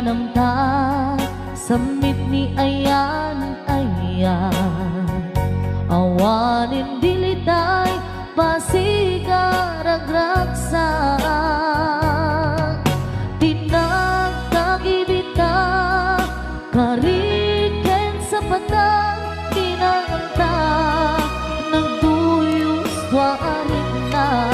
nanamta samit ni ayan awanin dilitay pasigaragraksak tinagtagibita kariken sa patang kinanganta nagduyos warin na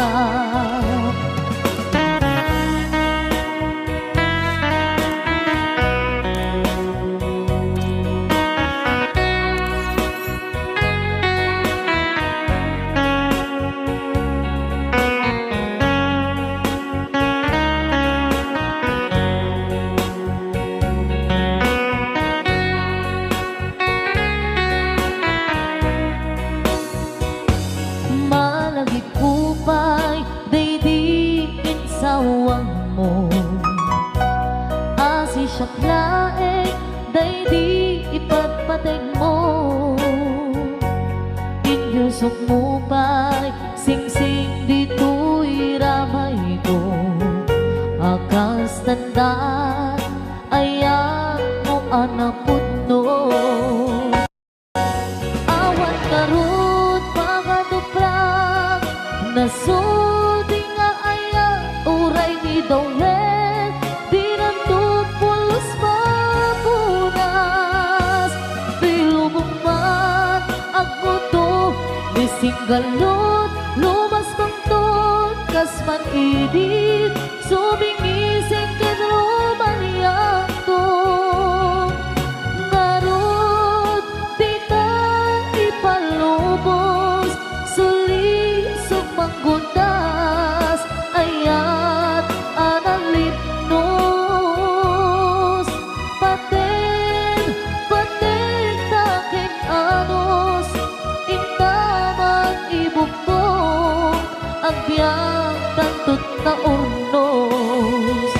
sawang mo asisyak laeng daydi ipagpateg mo inyusok mo pa'y singsing dito'y ramay ko akas tandaan ayan mo anapot no awan karut pakaduprak nasudi nga ayan uray ni Dawlet di nantupulos mapunas di lubong man ako to di singgalot lumas bangtot kasman idit subingising kedroman yakto ngarot tita ipalubos suli sumanggundas ayat analipnos paten taking anos intamang ibugtong ang biyang tantut na urnos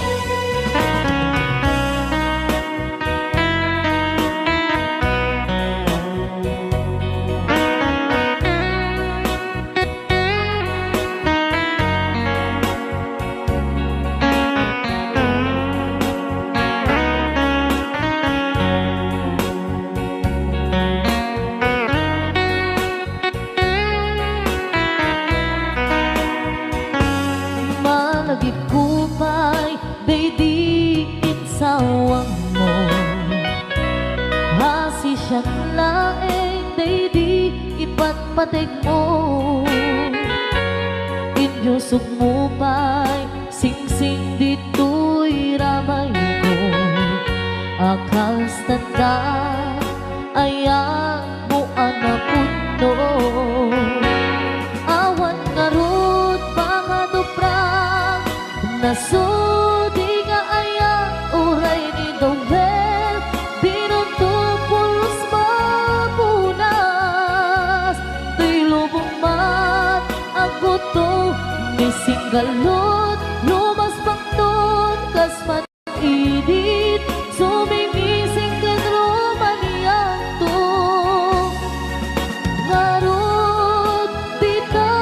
nagipupay daydi insawang mo hasisyak laeng daydi ipagpateg mo inyusok mo pa'y singsing dito'y ramay ko akas tanda ayan mo anapot no awan ngarut pangaduprak nasudi nga ayan uray ni Dawlet di nantupulos mapunas di lubong mat ako to ni singgalot lumas bangton kasman idit sumingising kedroman yakto ngarot tita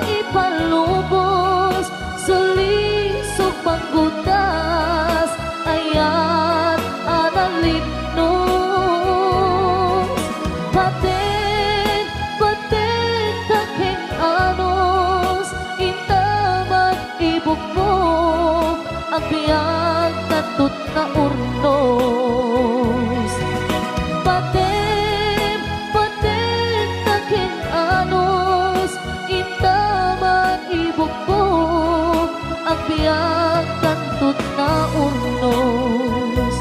ipalubos suli panggundas ayat analipnos paten taking anos intaman ibugmok ang biyag tatut na urnos paten taking anos intaman ibugmok ang biyag tantut na urnos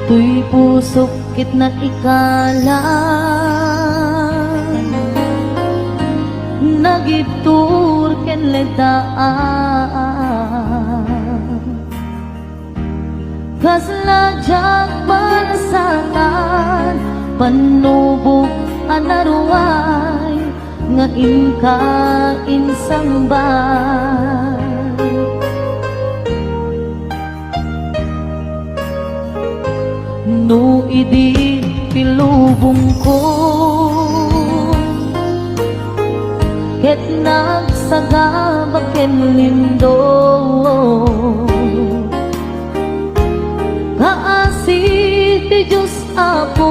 tuy pusok kitna ikalan nagitur ken ledaan kaslajak manasangan panubok anaruay nga inkain sambay. No idi pilubong ko ket nagsagabak ken lindo kaasi ti Diyos ako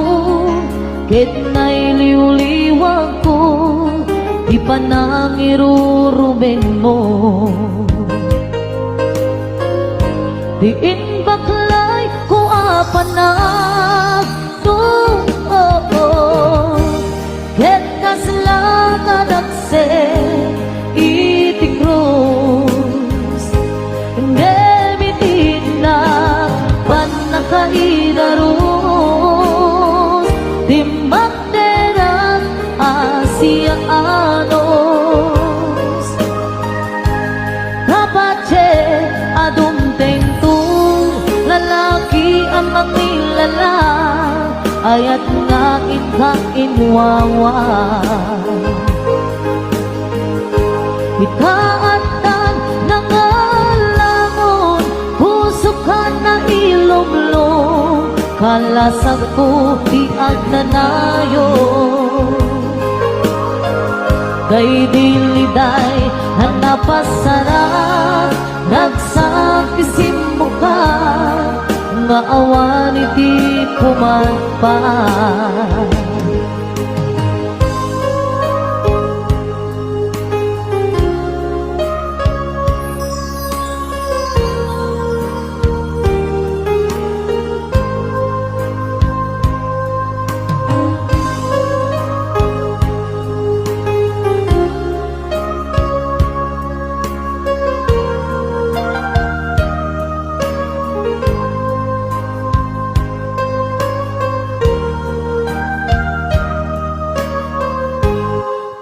ket nailiwliwag ko di pa nangiruruben mo diin baklay ko apanag ket kaslakan akse iti krus demitin na panakaidarus timakderan asianos kapatse adumteng tu lalaki ang mangilala ayat nga inwawa ikaatan nangalangon puso ka na ilumlong kalasag ko di agnanayo kay diliday hanapasarap nagsakisim mo ka maawan iti pumanpan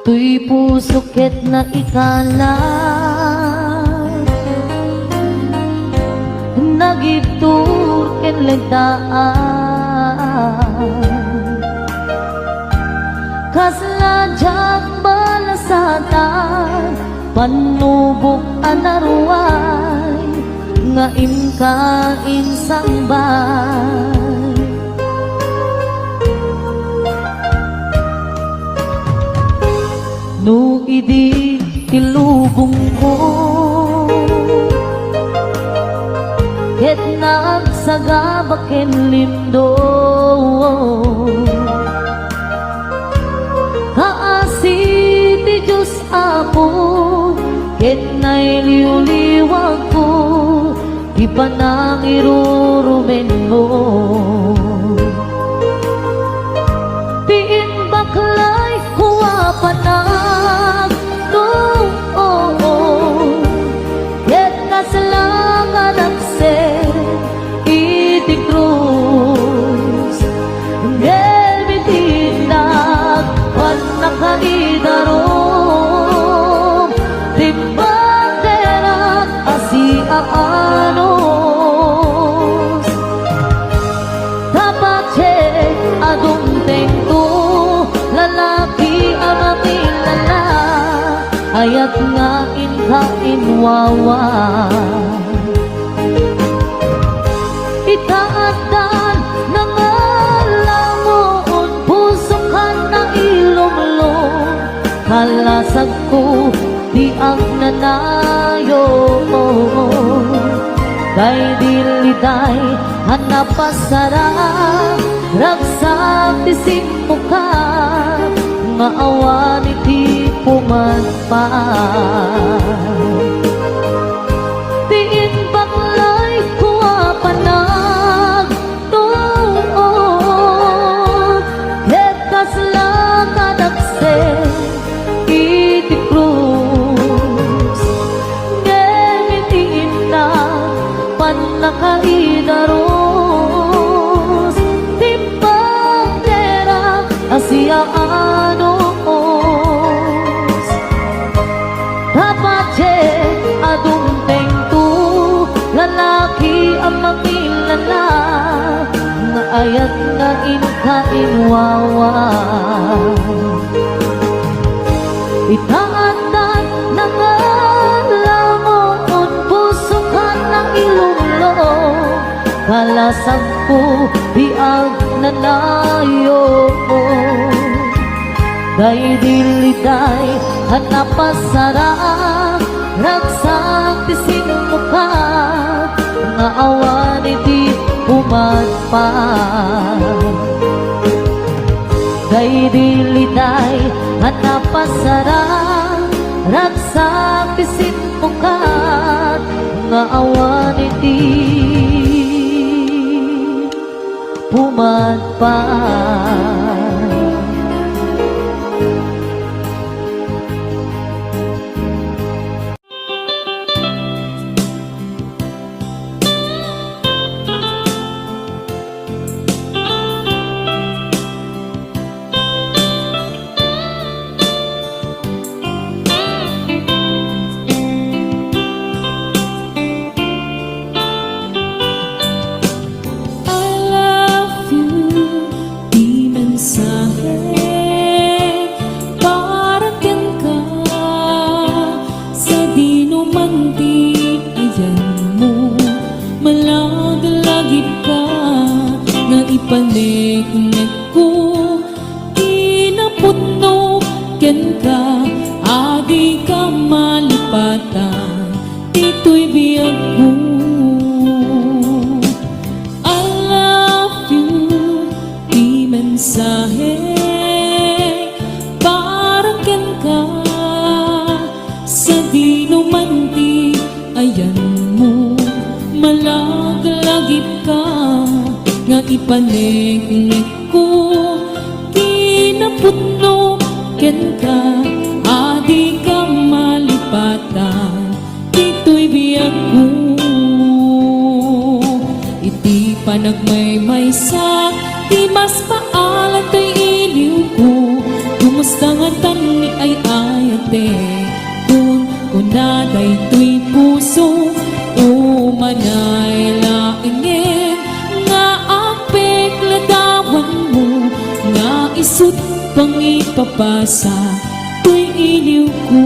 tuy puso ket na ikala nagitur ken legdaan kasladyak balasatan panubok anaruay nga imkain sangbay no idi tilubong ko ket nagsagabak ken lindo kaasi ti Diyos ako ket nailiwliwag ko di pa nangirurumen mo tiin baklay kuwa panag ket kaslakan akse iti krus demitinag panakaidarom timbanderak asiaanos kapatse adumteng tu lalaki ang makilala ayat nga inwawa itaatan nangalangon puso ka na ilumlong kalasag ko di agnanayo kay diliday hanapasarap ragsak tisip mo ka maawan iti pumanpan tiin baklay kuwa panag tuon ket kaslakan akse iti krus demitiin na panakaidaros timbangderak asiaanos kapatse adumteng tu lalaki ang makilala nga ayat nga inwawa Itaandan ng alamon, puso ka ng ilulong, kalasang po biag na nayo. Day diliday, hanapasarang, ragsang tisin mo ka, nga awan iti umatpan. Day diliday, hanapasarang, ragsang tisin mo ka, nga awan iti umatpan. Ipanik-nik ko, inaputno, ken ka, adi ka malipatan, ito'y biyag ko. I love you, di mensahe, parang ken ka, sa di numanti, ayan mo, malaglagip ka, nga ipanik-nik ko, kinaputno, ken ka, adi ka malipatan, ito'y biyag ko. Iti panagmaymaysa, di mas paalan to'y iliw ko, kumusta nga tani ay ayate, kung kunaday to'y puso, umanay laingin, isut pang ipapasa, to'y iliw ko.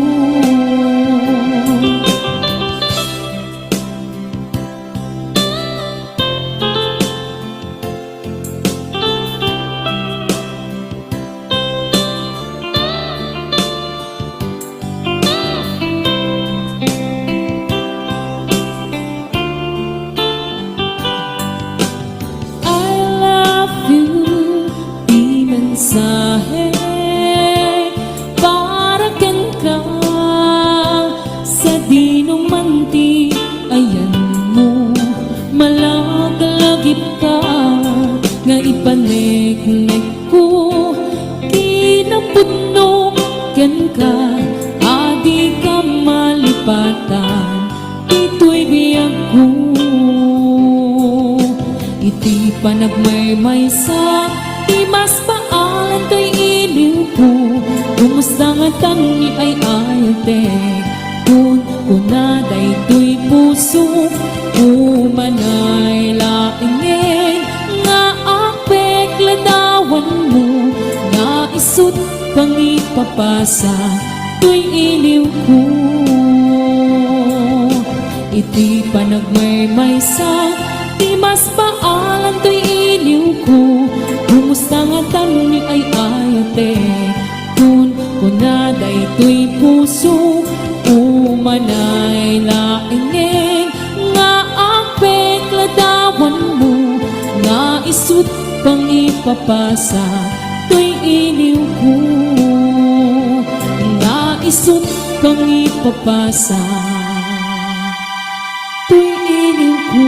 Mensahe, para ken ka, sa di numanti, ayan mo, malaglagip ka, nga ipanik-nik ko, kinaputno, ken ka, adi ka malipatan, ito'y biyag ko. Iti panagmaymaysa, di mas paalan to'y iliw ko, kumusta nga tani ay ayate, kung kunaday to'y puso, umanay laingin, nga apek ladawan mo, nga isut pang ipapasa, to'y iliw ko. Iti panagmaymaysa, di mas paalan to'y iliw ko, kumusta nga tani ay ayate, kung kunaday to'y puso, umanay laingin, nga apek ladawan mo, nga isut pang ipapasa, to'y iliw ko, nga isut pang ipapasa, to'y iliw ko.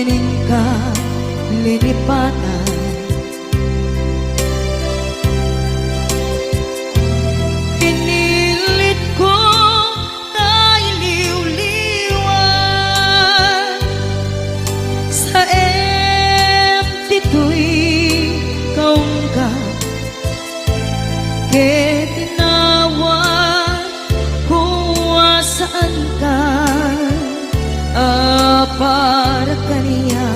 kening ka linipatan. Pinilit ko na iliw-liwan sa empty tuwing kaong ka. Kaya tinawag kung saan ka, para kaniya.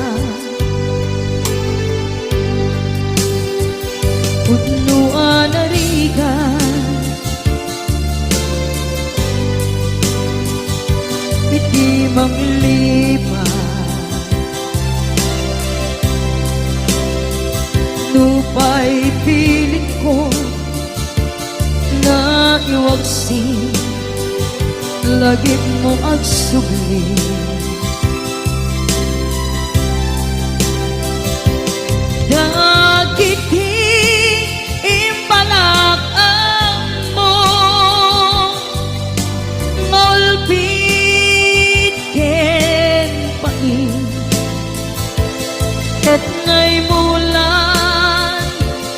Punuan na rigan, piti manglipat, lupa'y pilit ko na iwagsin, lagip mo agsugli. Dagiti imbalak mo ngolpit ken pain, et ngay mulan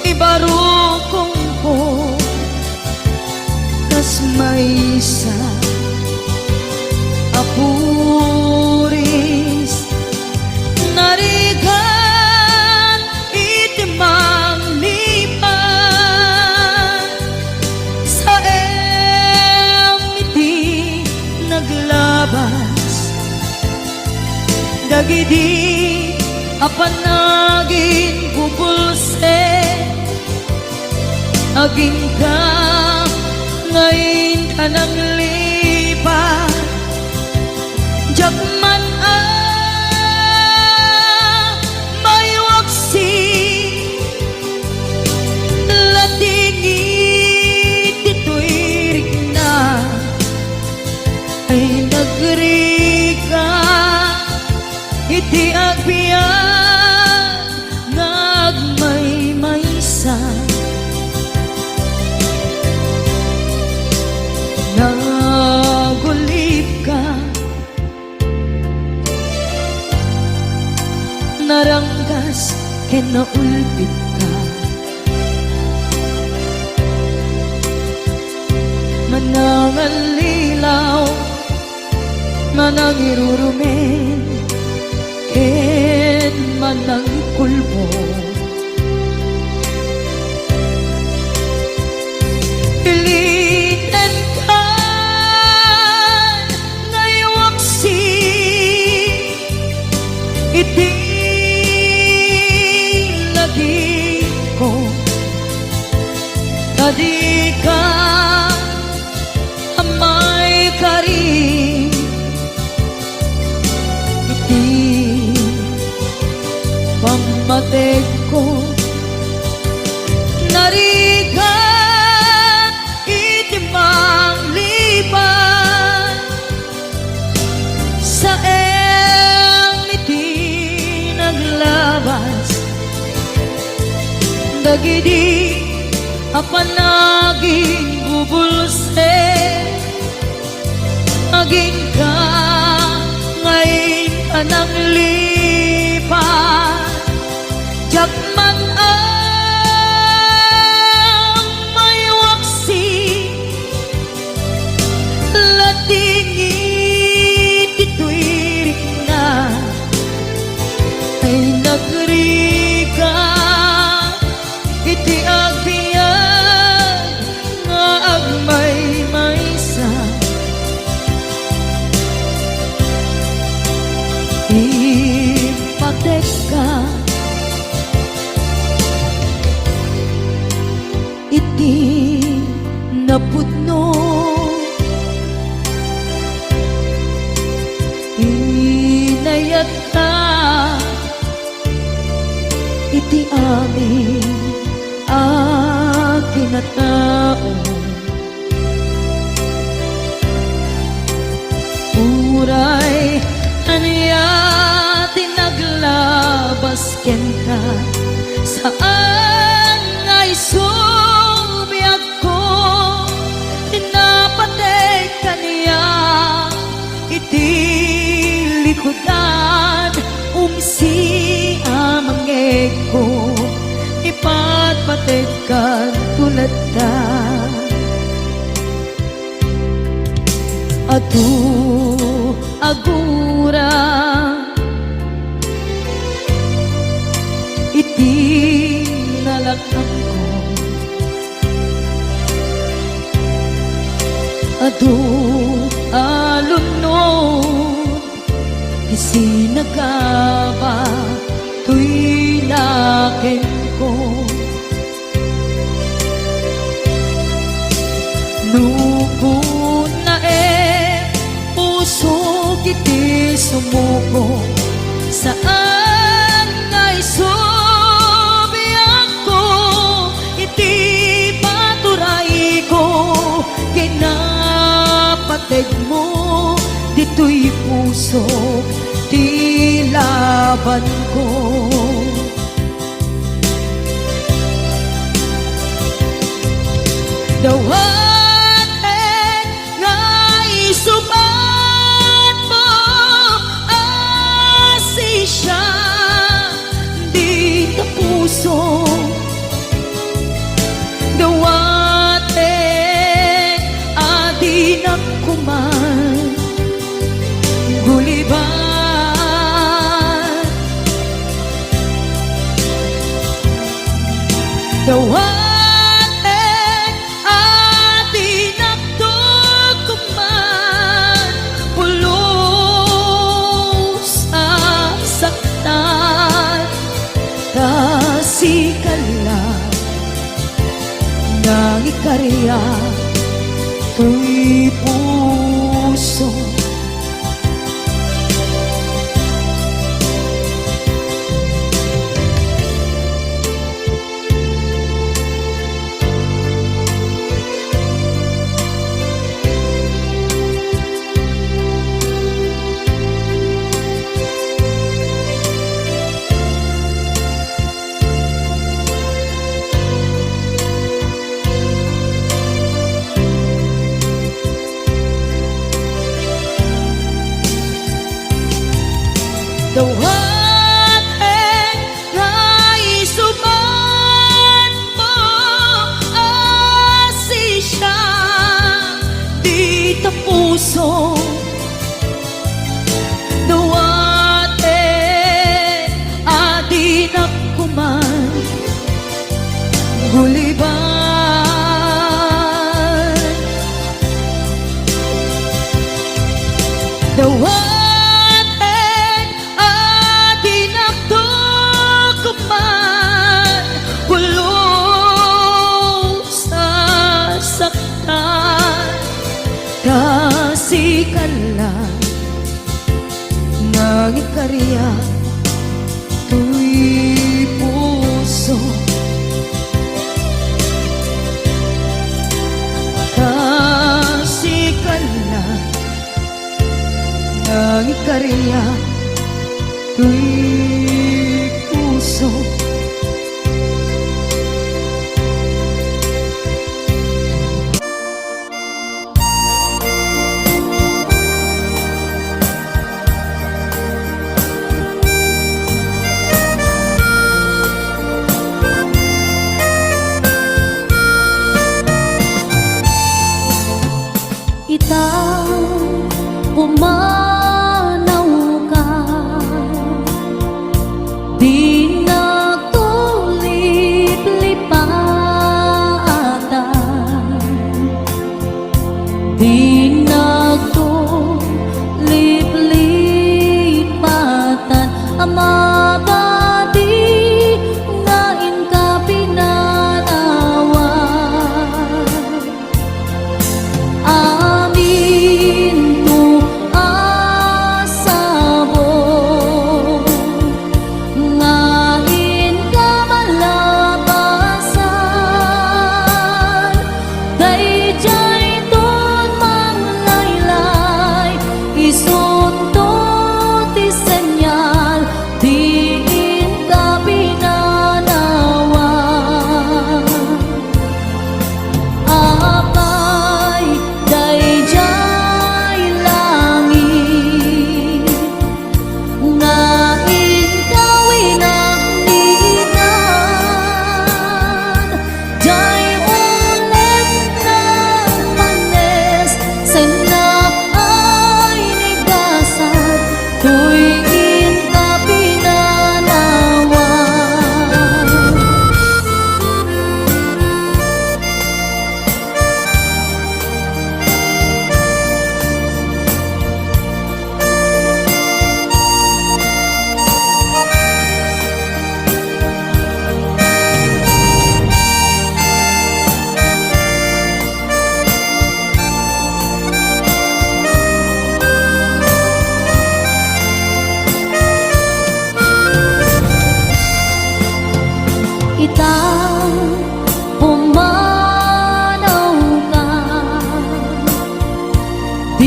ibarukong ko tas may isa apuris narigan itimang lipan sa emiti naglabas dagidi apanagin bubulse aging ka ngayon ka nang lipat. Jakman may waksi latingit ito'y na ay nagrika iti agbiyan nagmay-maysa nagulip ka naranggas kinaulpit ka manangalilaw manangirurumen ken manangkulbo pilitan ka ngaywaksi iti ko tadi ka amay kari iti pamatek ko narigan iti mangliban sa emiti naglabas dagidi apanaging bubulse aging ka ngayon ka nang lipat. Jakman may waksi latingit ito'y na ay nagrika iti agbiyan nga agmay-maysa ipatek ka iti napudno inayat ka iti amin kinatao uray aniya tinaglabas ken ka saan ngay subiyag ko tinapatay kaniya iti likodan lata Atu agura iti nalakang ko Atu alunod isinagaba tuy nakin ko Nukun na puso kiti sumuko Saan ngay subiyak ko Iti paturay ko Kinapatid mo Dito'y puso Di laban ko Dawat ngay subat mo Asi siya Di ka puso Dawat adi na kuman Guliban Dawat Nang ikarya tuy puso Dawat ngay subat mo Asi siya Di ta puso Dawat adi na kuman Guliban Dawat Kasikala Nang ikarya tuy puso Kasikala Nang ikarya tuy puso Pumanaw ka Di nagtulip-lipatan Di nagtulip-lipatan Amabadi ngain ka pinanawan Amin tu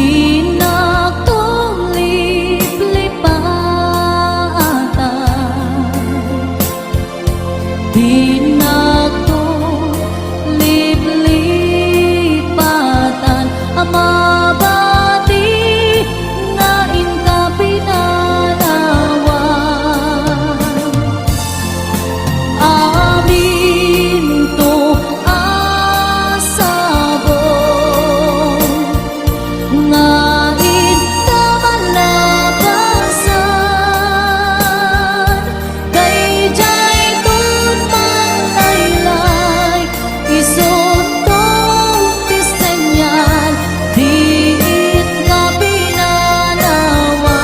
di nagtulip-lipatan, di nagtulip-lipatan, amabati nga inka pinanawan. Amin to asabong nga inka malakasan, kay jay tutmang laylay isuntong pisenyan, di ka pinanawan.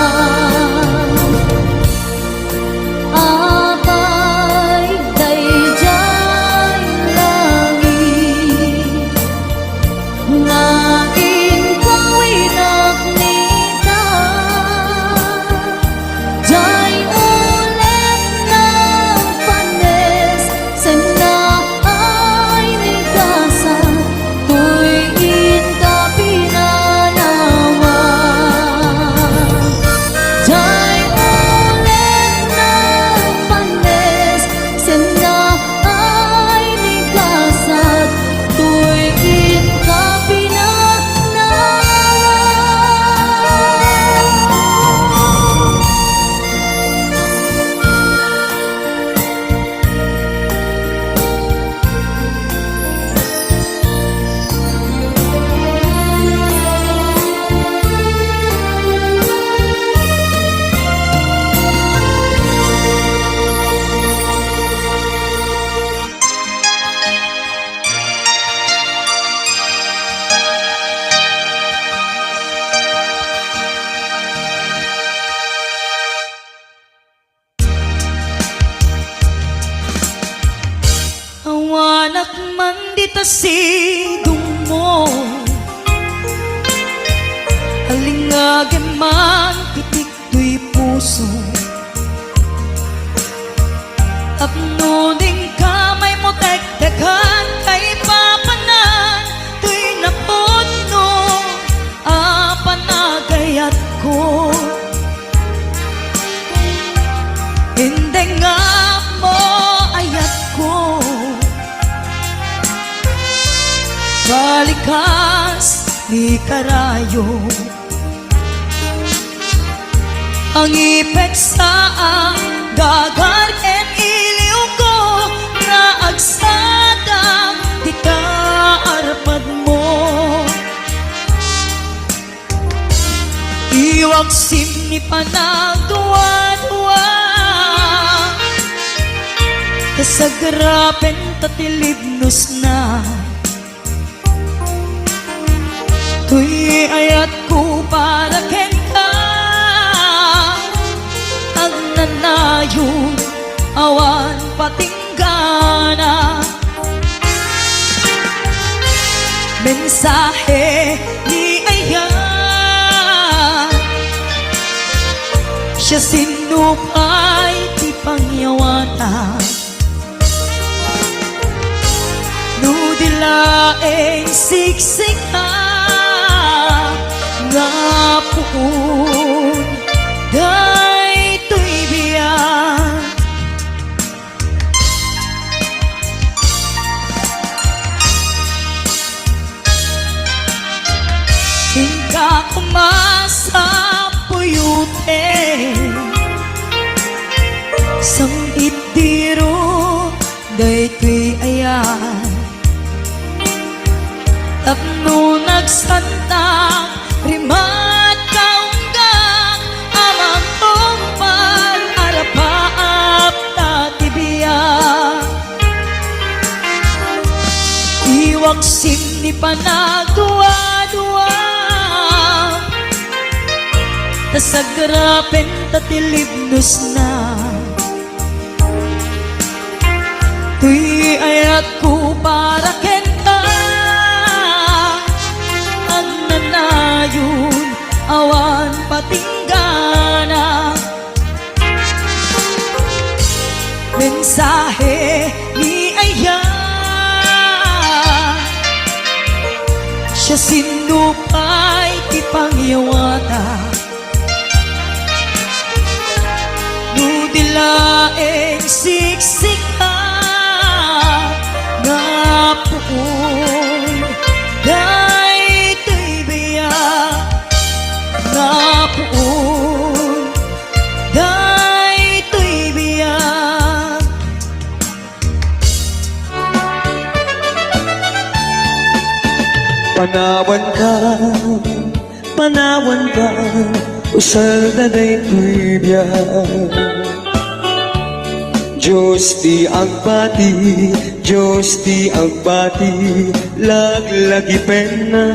Abay dayjay langit nga ikaw inaknita, jay ulit ng panes senay nigasan, tuwin ka pinanawan. Jay ulit ng panes senay nigasan, tuwin ka pinanawan. Awanak man dita sidong mo, alingagin man pitik tuy puso, apnuning kamay mo tektekan kay papanan, tuy napuno apanagayat ko. Hindi nga mo ayat ko, balikas ni karayo, ang ipek sa ang dagar en iliw ko, na agsadang di ka arpad mo. Iwag simni panagduwa-duwa, kasagrapen tatilibnos na, tuy ayat ko para ken ka, ang nanayon awan patinggana. Mensahe ni Aya, siya sinupay ti pangyawana, nudilaeng siksik ka nga puon daytoy biyak. Hingga kumasa puyute sang itiro daytoy ayan, tapno nagsantang rimat kaunggang amang tumpal arapaap tatibiyak. Iwag simni panagduwa-duwa, tasagrapen tatilibnos na, tuy ayat ko para ken ka, ang nanayon awan patinggana. Mensahe ni Aya, siya sinupay ti pang panawan ka, usal na da'y biyan. Diyos di agbati, Diyos di agbati, laglagi pena.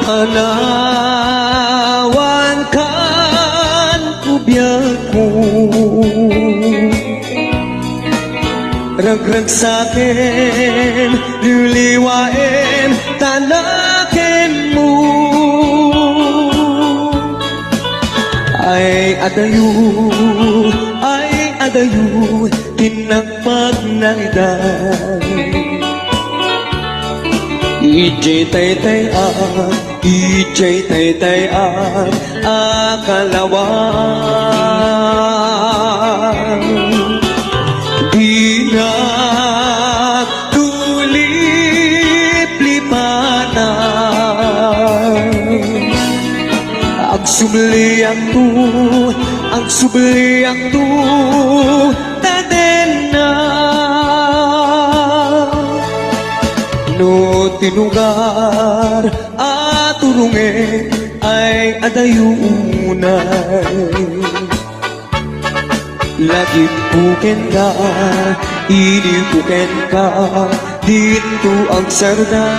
Panawan kan kubiyag ko, ragrag sa'kin, liliwain, tanakin mo. Ay adayo, tinagpag ng edad. Ijay taytayan, akalawan. Di na tulip-lipanan. Ang subliang tu, taden na. No tinugar at turunge ay adayunay. Lagi puken ka, inipuken ka, dito ang sardan.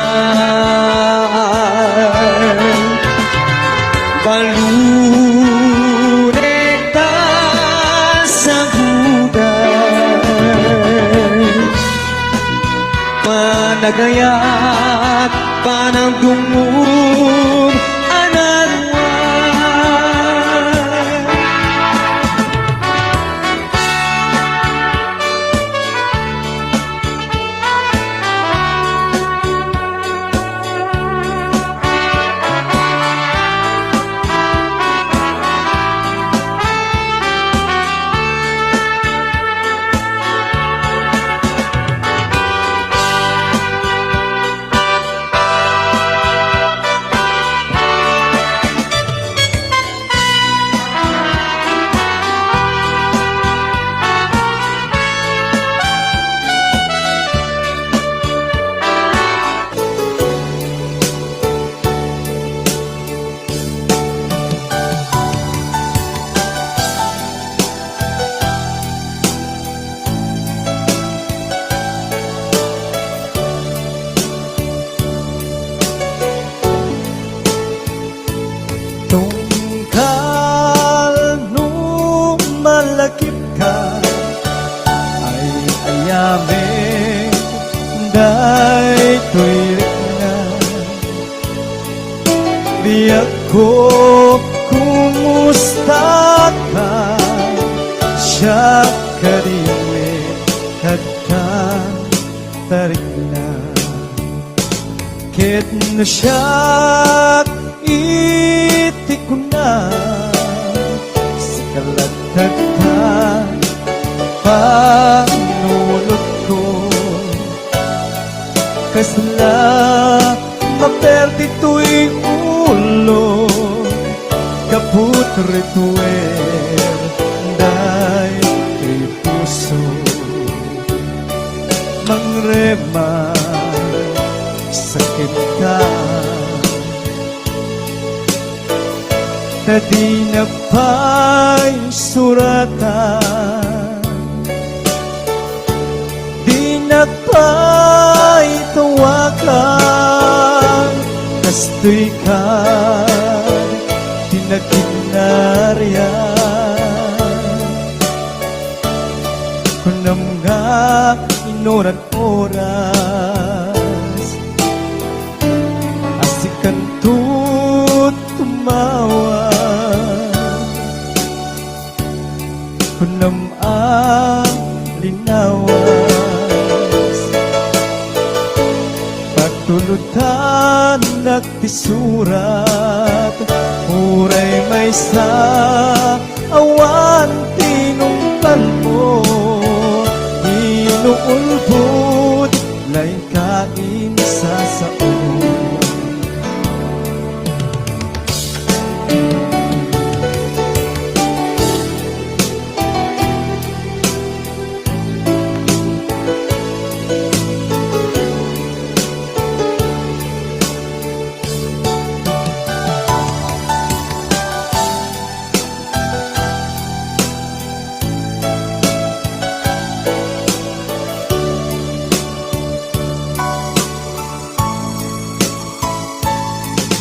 Balunekta sa hugay, panagayat, panagdungog, anarwan. Tungkal nung malakip ka ay ayamin day tuwirik na. Di ako kumusta ka, siya kariwit kadkan tarik na. Kit na siya iti ko na sa kalatag ka, panulog ko. Kasla maperdi to'y ulo, kaput rituer, day kay puso. Mangrema, sakit ka, na di na pa'y suratan, di na pa'y tawagan, kastoy ka, tinaginaryan. Kunam nga inoran-oras, asikan tu't tumawa. Kunam ang linawas, patulutan nagtisurat, uray may sa awan tinungkal mo, inuulbod lay kain sa saon.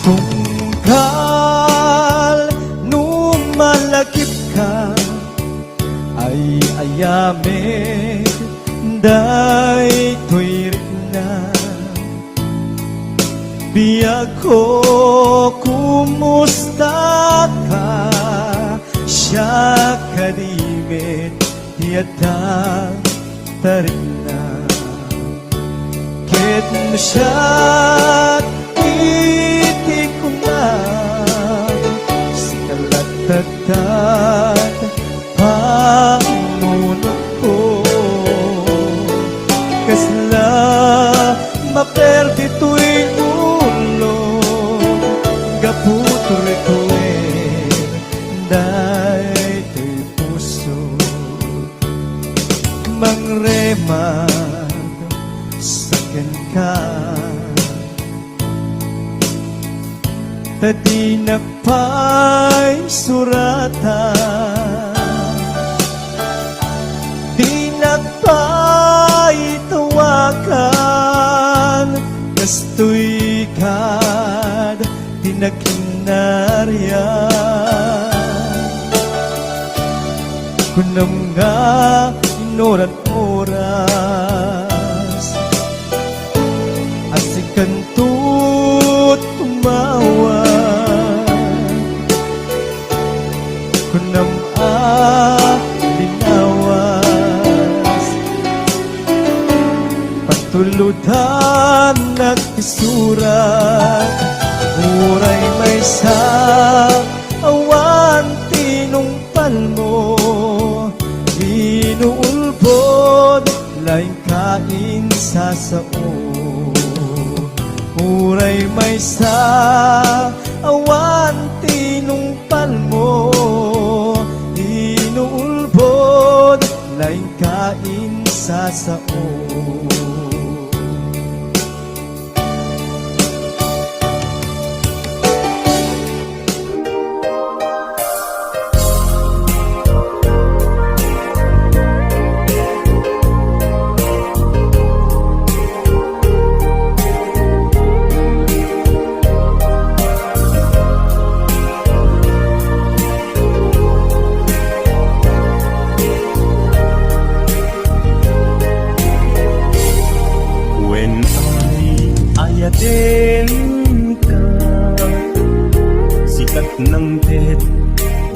Tungkal nung malakip ka ay ayamin day tuwirik na biyag ko kumusta ka siya kadimit tiyata tarik na ket mo siya't itik ko na sikalatagtag panunod ko kasla maperdi to'y ulo gaputo'y tuwin day to'y puso mangremag sakin ka tadi nakpay surata di nakpay tawakan kastoy kad di nakinarya kunam nga inorat oras asikan tut tumawa kunam linawas patulutan nagisurat muray may sa awan tinungpal mo inuulbod laing kain sa sao muray may sa awan tinungpal mo inuulbod laing kain sa sao ayatin ka sikat ng tet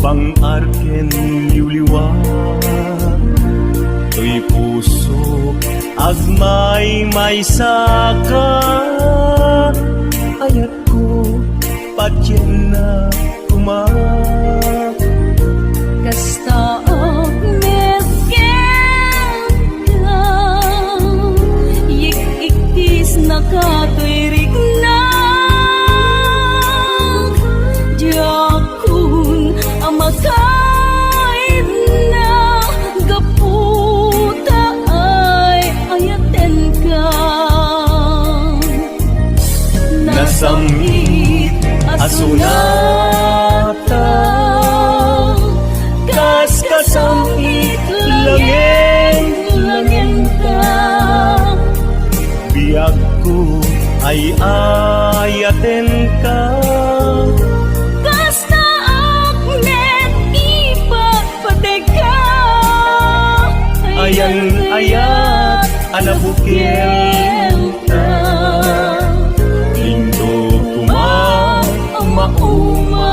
bang arken liwliwa to'y puso agmay may saka ayat ko patyen na kuma Kasta medken ka Yik-iktis nakatuirik na Diyakun amakait na Gaputa ay ayaten ka nasamit asunata kas kasamit langin ka biag ko ay ayaten ka Kasta aknet ipagpadeka ayan ayat anabukil ka lindo kuma mauma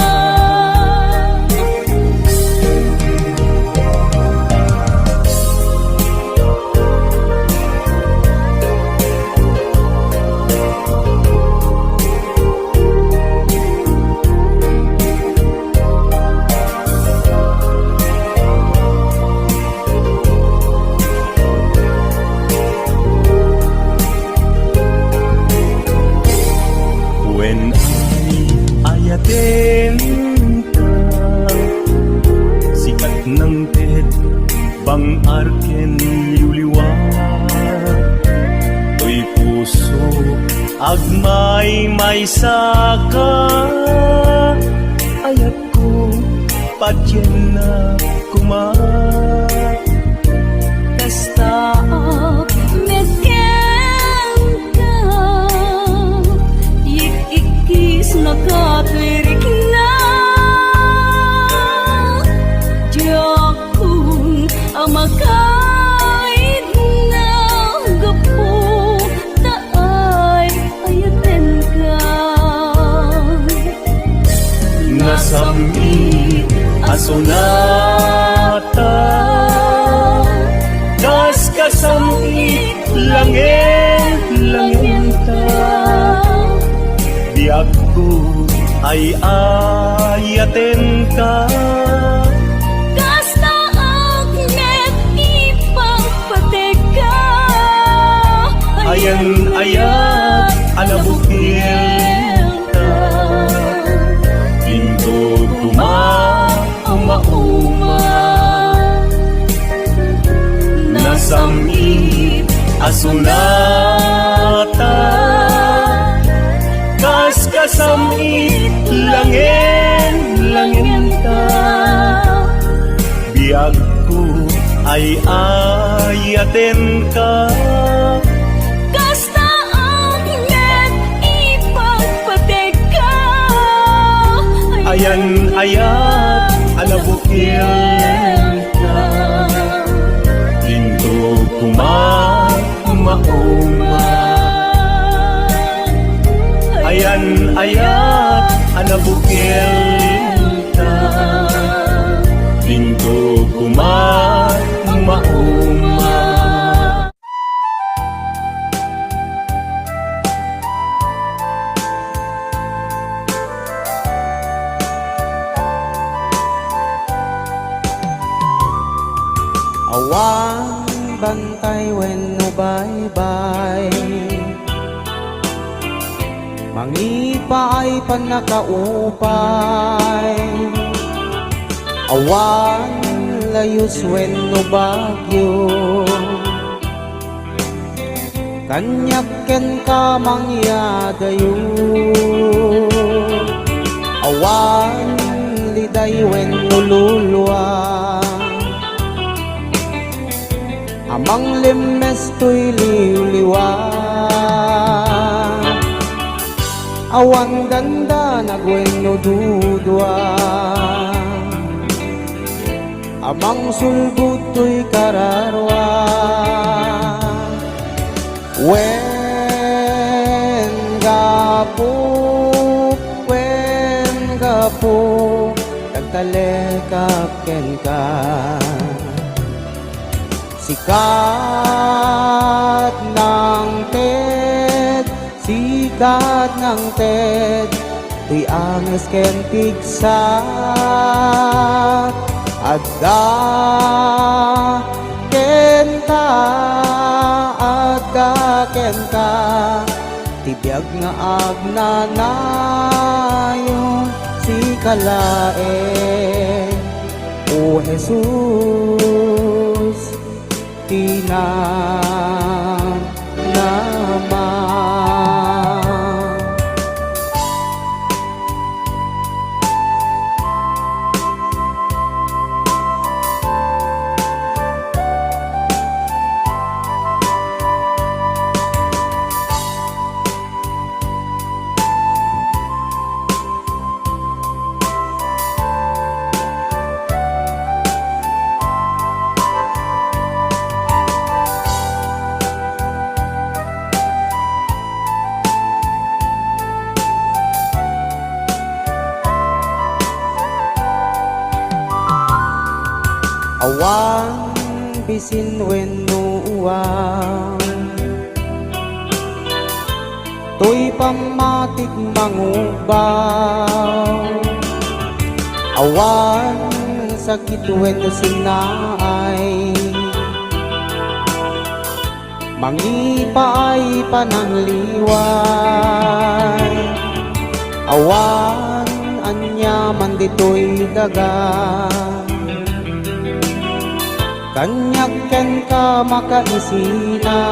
when ayatin ka sikat ng tet bang arken liwliwa to'y puso agmay may saka ayat ko patyen na kuma Kasta medken ka Yik-ikis na asunata kas kasamit langin ta biag ko ay ayaten ka Kasta agnet ipagpateka ayan ayat alabukil ta pinto uma nasamit asunata kas kasamit langin ta biag ko ay ayaten ka Kasta agnet ipagpateka ayan ayat alabukil ka pinto uma ayan ayat alabukil ka pinto uma Awan bantay when no bye-bye Mangipa ay panakaupay Awan layus when no bagyo Kanyakken ka mangyadayo Awan liday when no luluwa Amang limes to'y liliwa Awan ganda nagweno dudwa Amang sulbut to'y kararwa Wen gapo Tagtalekap ken ka Sikat ng TED Tuy anges ken pigsak Adda ken ka Tibiyag nga agnanayon si kalae O Jesus naman Awan bisin wenno uwang To'y pamatik mangubaw Awan sakit wenno sinaay Mangipa ay panangliway Awan anya man dito'y daga Kanyakken ka makaisina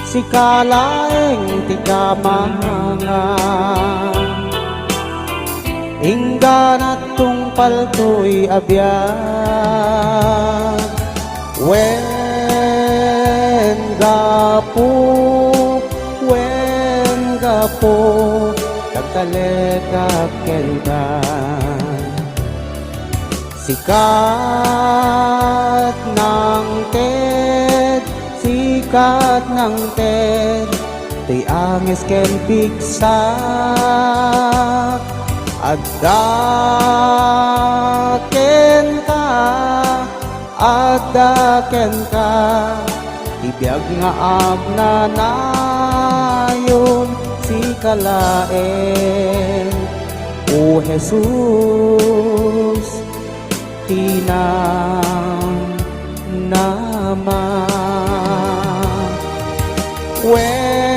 Si kalaeng ti kamanga Ingganat tungpal to'y abiyag Wen gapo Tagtalekap ken ka Sikat ng TED Tuy anges ken pigsak Adaken ka, ibiyag nga agnanayon si kalaen. O Jesus, tinang naman. Wen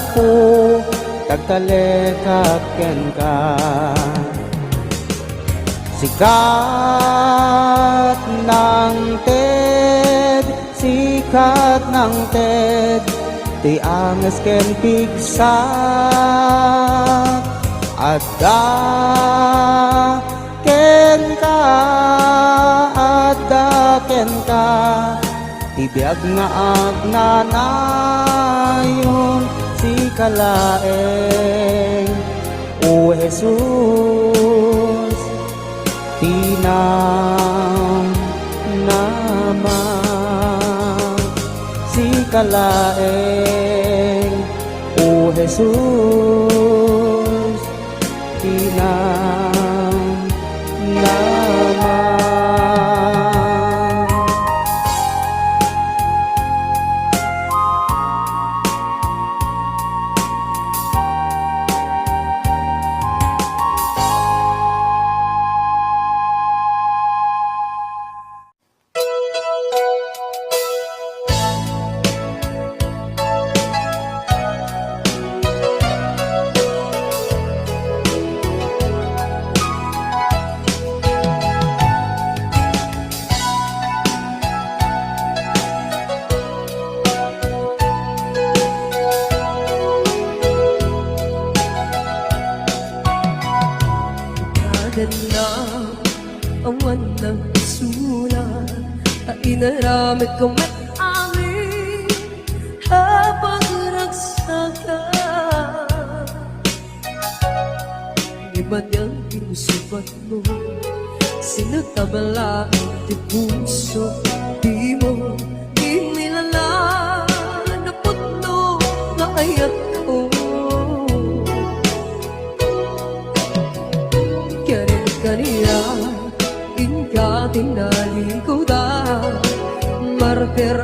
gapu, tagtalekaken ka. Sikat ng TED, ti anges ken pigsak. Adaken ka, tibiyag nga agnanayon si kalaeng. O Jesus, tinang naman si kalaeng. O Jesus, tinang naman. na awan ng sulat at inaramid ko met amin habang nagsaka. Iba niyang pinusubat mo, sinagtabala ang di puso, di mo inilala na puno na ayat ko. Kanina, inka tinali ko da martir